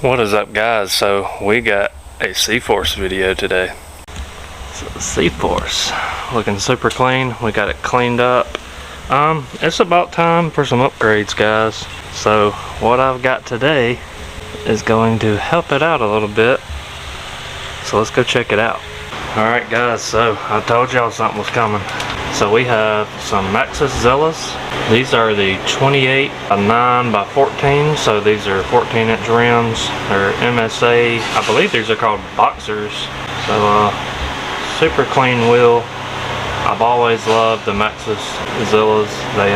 What is up, guys? So we got a CForce video today. So CForce looking super clean. We got it cleaned up. It's about time for some upgrades, guys. So what I've got today is going to help it out a little bit. So let's go check it out. Alright guys, so I told y'all something was coming. So we have some Maxxis Zillas. These are the 28 9x14, so these are 14-inch rims. They're MSA, I believe these are called boxers. So super clean wheel. I've always loved the Maxxis Zillas. They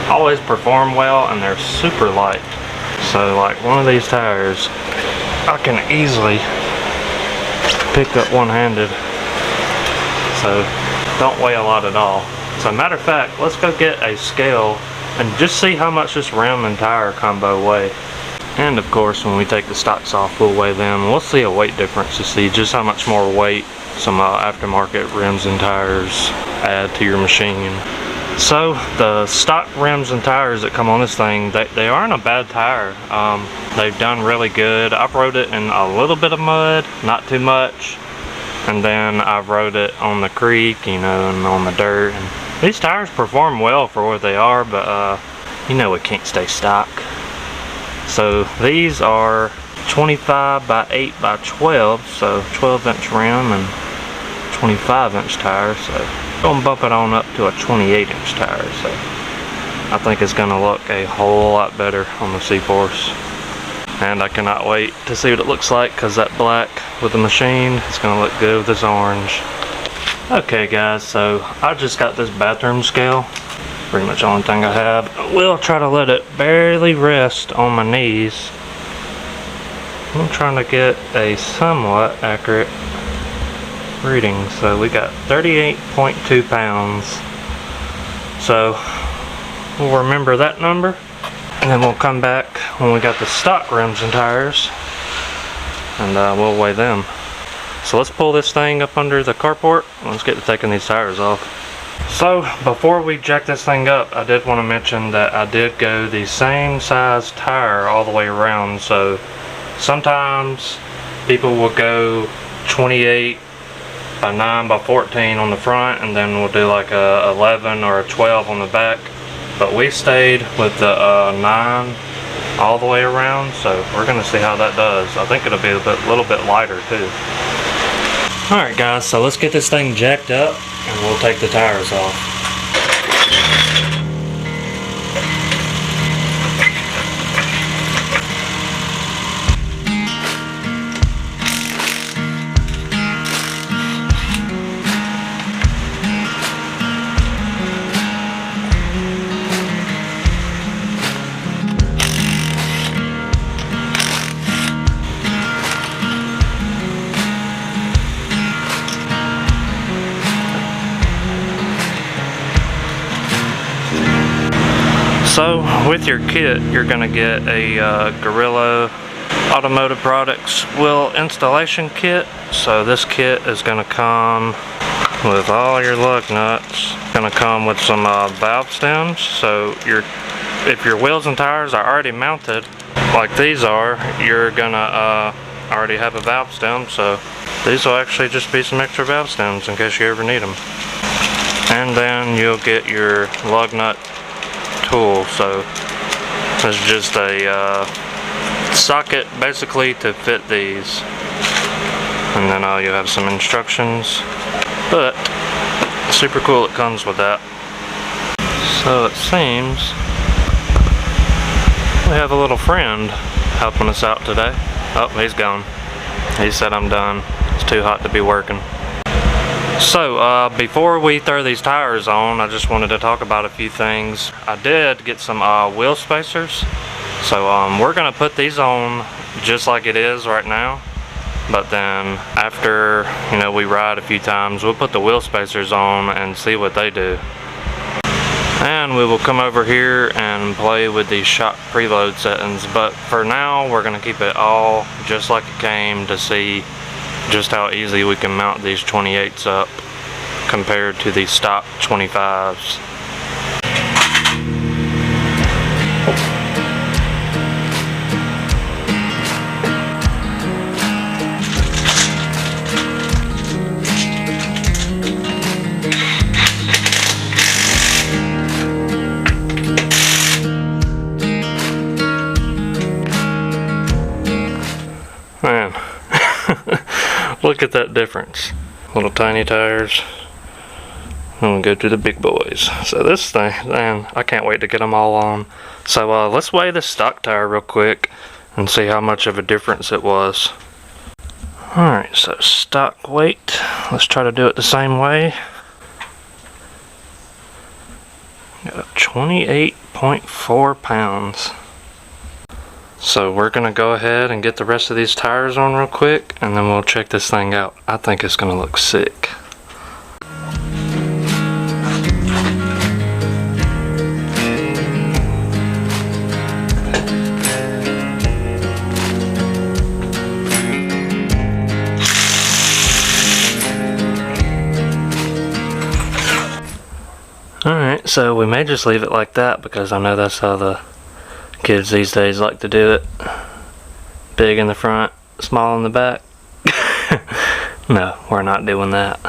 always perform well and they're super light. So like one of these tires, I can easily pick up one-handed. So don't weigh a lot at all. So matter of fact, let's go get a scale and just see how much this rim and tire combo weigh. And of course, when we take the stocks off, we'll weigh them. We'll see a weight difference to see just how much more weight some aftermarket rims and tires add to your machine. So the stock rims and tires that come on this thing, they aren't a bad tire. They've done really good. I've rode it in a little bit of mud, not too much. And then I've rode it on the creek, you know, and on the dirt. And these tires perform well for what they are, but you know it can't stay stock. So these are 25 by 8 by 12, so 12-inch rim and 25-inch tire. So I'm gonna bump it on up to a 28-inch tire. So I think it's gonna look a whole lot better on the CForce. And I cannot wait to see what it looks like, because that black with the machine is going to look good with this orange. Okay guys, so I just got this bathroom scale. Pretty much the only thing I have. We'll try to let it barely rest on my knees. I'm trying to get a somewhat accurate reading. So we got 38.2 pounds. So we'll remember that number. And then we'll come back when we got the stock rims and tires and we'll weigh them. So let's pull this thing up under the carport and let's get to taking these tires off. So before we jack this thing up, I did want to mention that I did go the same size tire all the way around. So sometimes people will go 28 by 9 by 14 on the front, and then we'll do like a 11 or a 12 on the back. But we stayed with the 9 all the way around, so we're gonna see how that does. I think it'll be a little bit lighter too. Alright guys, so let's get this thing jacked up and we'll take the tires off. So with your kit, you're going to get a Gorilla Automotive Products wheel installation kit. So this kit is going to come with all your lug nuts. Going to come with some valve stems. So if your wheels and tires are already mounted like these are, you're going to already have a valve stem. So these will actually just be some extra valve stems in case you ever need them. And then you'll get your lug nut tool. So it's just a socket basically to fit these, and then you have some instructions, but super cool it comes with that. So it seems we have a little friend helping us out today. Oh, he's gone. He said I'm done, it's too hot to be working. So before we throw these tires on, I just wanted to talk about a few things. I did get some wheel spacers. So we're going to put these on just like it is right now. But then after, you know, we ride a few times, we'll put the wheel spacers on and see what they do. And we will come over here and play with these shock preload settings. But for now, we're going to keep it all just like it came to see just how easy we can mount these 28s up compared to the stock 25s. Look at that difference. Little tiny tires. And we go to the big boys. So this thing, man, I can't wait to get them all on. So let's weigh this stock tire real quick and see how much of a difference it was. Alright, so stock weight. Let's try to do it the same way. Got 28.4 pounds. So we're gonna go ahead and get the rest of these tires on real quick, and then we'll check this thing out. I think it's gonna look sick. Alright, so we may just leave it like that because I know that's how the kids these days like to do it. Big in the front, small in the back. No, we're not doing that.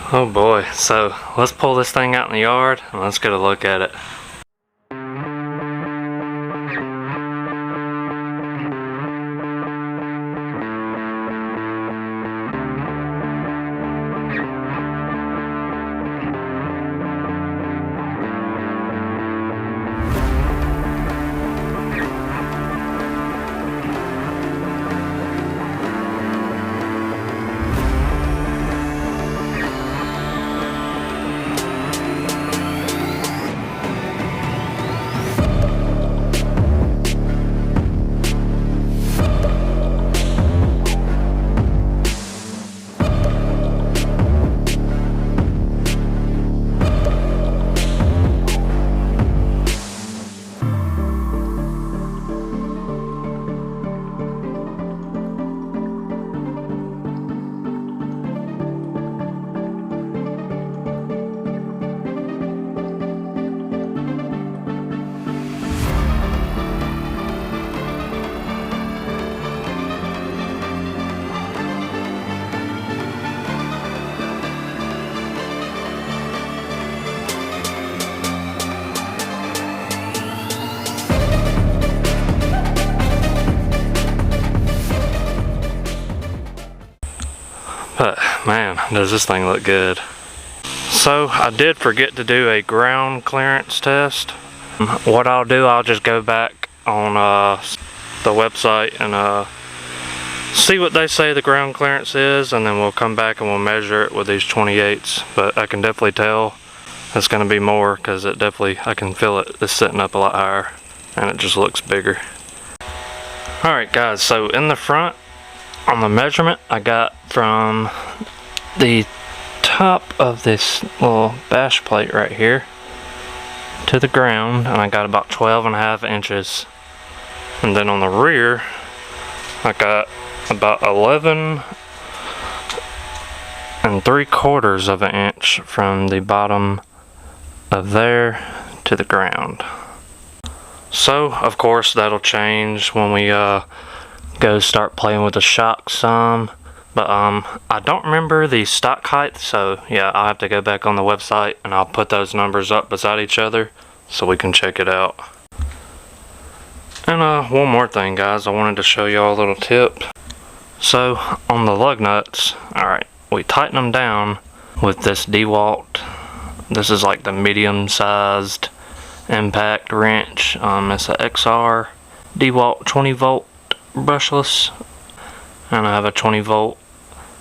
Oh boy, so let's pull this thing out in the yard and let's get a look at it. But man, does this thing look good. So I did forget to do a ground clearance test. What I'll do, I'll just go back on the website and see what they say the ground clearance is, and then we'll come back and we'll measure it with these 28s. But I can definitely tell it's going to be more because it definitely, I can feel it, it's sitting up a lot higher and it just looks bigger. Alright guys, so in the front, on the measurement I got from the top of this little bash plate right here to the ground, and I got about 12.5 inches. And then on the rear I got about 11.75 of an inch from the bottom of there to the ground. So of course that'll change when we go start playing with the shock some, but I don't remember the stock height, so yeah, I'll have to go back on the website and I'll put those numbers up beside each other so we can check it out. And one more thing guys, I wanted to show y'all a little tip. So on the lug nuts, alright, we tighten them down with this DeWalt. This is like the medium sized impact wrench. It's a XR DeWalt 20 volt brushless, and I have a 20 volt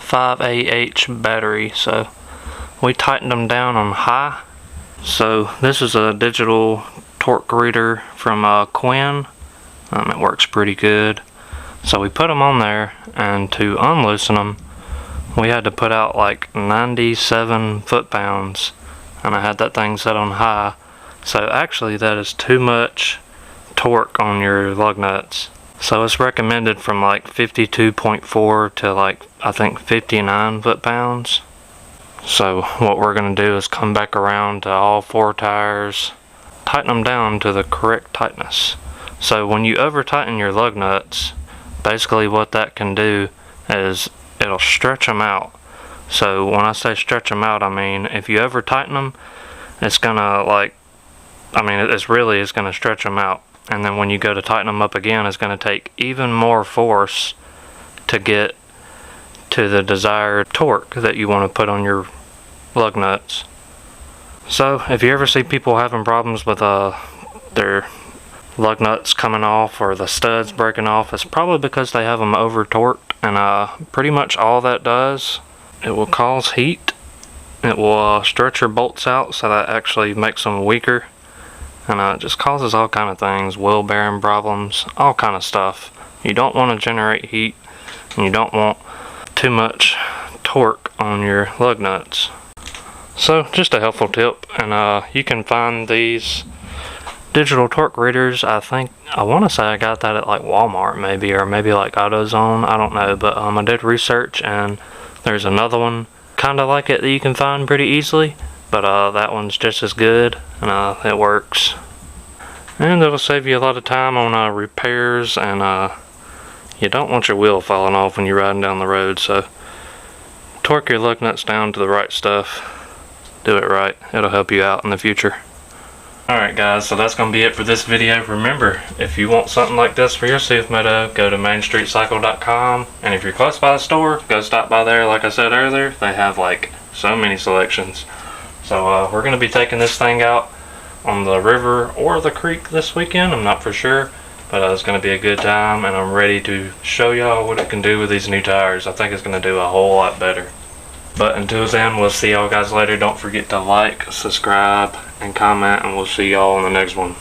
5AH battery, so we tightened them down on high. So this is a digital torque reader from Quinn. It works pretty good. So we put them on there, and to unloosen them we had to put out like 97 foot-pounds, and I had that thing set on high. So actually that is too much torque on your lug nuts. So it's recommended from like 52.4 to like I think 59 foot-pounds. So what we're going to do is come back around to all 4 tires, tighten them down to the correct tightness. So when you over tighten your lug nuts, basically what that can do is it'll stretch them out. So when I say stretch them out, I mean if you over tighten them, it's gonna it's gonna stretch them out. And then when you go to tighten them up again, it's gonna take even more force to get to the desired torque that you want to put on your lug nuts. So if you ever see people having problems with their lug nuts coming off or the studs breaking off, it's probably because they have them over torqued. And pretty much all that does, it will cause heat. It will stretch your bolts out, so that actually makes them weaker. And it just causes all kind of things, wheel bearing problems, all kind of stuff. You don't want to generate heat, and you don't want too much torque on your lug nuts. So just a helpful tip. And you can find these digital torque readers. I want to say I got that at like Walmart maybe, or maybe like AutoZone, I don't know, but I did research and there's another one kind of like it that you can find pretty easily, but that one's just as good, and it works, and it'll save you a lot of time on repairs. And you don't want your wheel falling off when you're riding down the road, so torque your lug nuts down to the right stuff. Do it right, it'll help you out in the future. Alright guys, so that's going to be it for this video. Remember, if you want something like this for your CF Moto, go to mainstreetcycle.com, and if you're close by the store, go stop by there. Like I said earlier, they have like so many selections. So we're going to be taking this thing out on the river or the creek this weekend, I'm not for sure, but it's going to be a good time, and I'm ready to show y'all what it can do with these new tires. I think it's going to do a whole lot better. But until then, we'll see y'all guys later. Don't forget to like, subscribe, and comment, and we'll see y'all in the next one.